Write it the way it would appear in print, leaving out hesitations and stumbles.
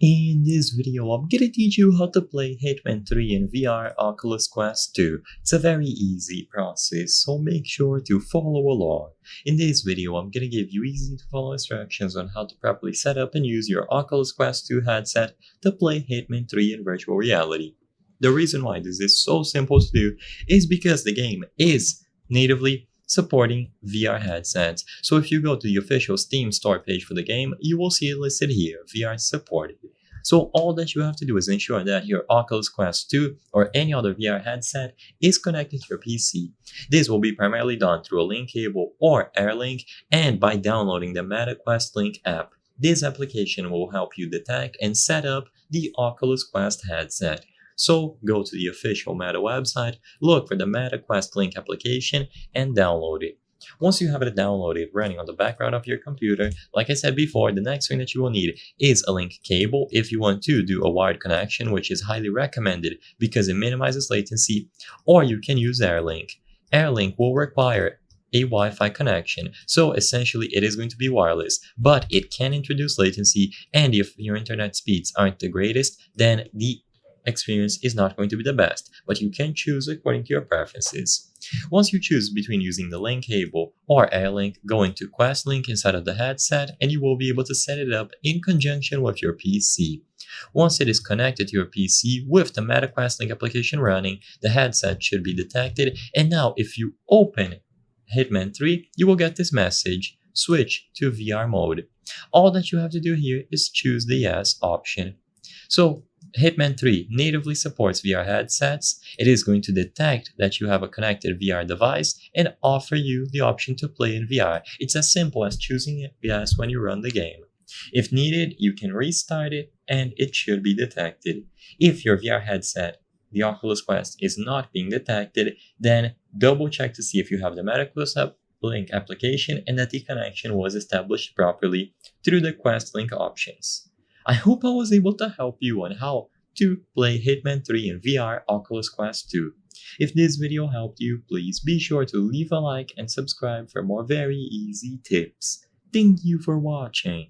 In this video, I'm gonna teach you how to play Hitman 3 in VR Oculus Quest 2. It's a very easy process, so make sure to follow along. In this video, I'm gonna give you easy to follow instructions on how to properly set up and use your Oculus Quest 2 headset to play Hitman 3 in virtual reality. The reason why this is so simple to do is because the game is natively supporting VR headsets. So if you go to the official Steam store page for the game, you will see it listed here, VR supported. So all that you have to do is ensure that your Oculus Quest 2 or any other VR headset is connected to your PC. This will be primarily done through a link cable or AirLink and by downloading the MetaQuest Link app. This application will help you detect and set up the Oculus Quest headset. So go to the official Meta website, look for the MetaQuest Link application, and download it. Once you have it downloaded running on the background of your computer, like I said before, the next thing that you will need is a link cable if you want to do a wired connection, which is highly recommended because it minimizes latency, or you can use AirLink. AirLink will require a Wi-Fi connection, so essentially it is going to be wireless, but it can introduce latency, and if your internet speeds aren't the greatest, then the experience is not going to be the best, but you can choose according to your preferences. Once you choose between using the link cable or AirLink, go into Quest Link inside of the headset and you will be able to set it up in conjunction with your PC. Once it is connected to your PC with the MetaQuest Link application running, the headset should be detected, and now if you open Hitman 3, you will get this message: switch to VR mode. All that you have to do here is choose the yes option. So Hitman 3 natively supports VR headsets. It is going to detect that you have a connected VR device and offer you the option to play in VR. It's as simple as choosing yes when you run the game. If needed, you can restart it and it should be detected. If your VR headset, the Oculus Quest, is not being detected, then double check to see if you have the MetaQuest Link application and that the connection was established properly through the Quest Link options. I hope I was able to help you on how to play Hitman 3 in VR Oculus Quest 2. If this video helped you, please be sure to leave a like and subscribe for more very easy tips. Thank you for watching.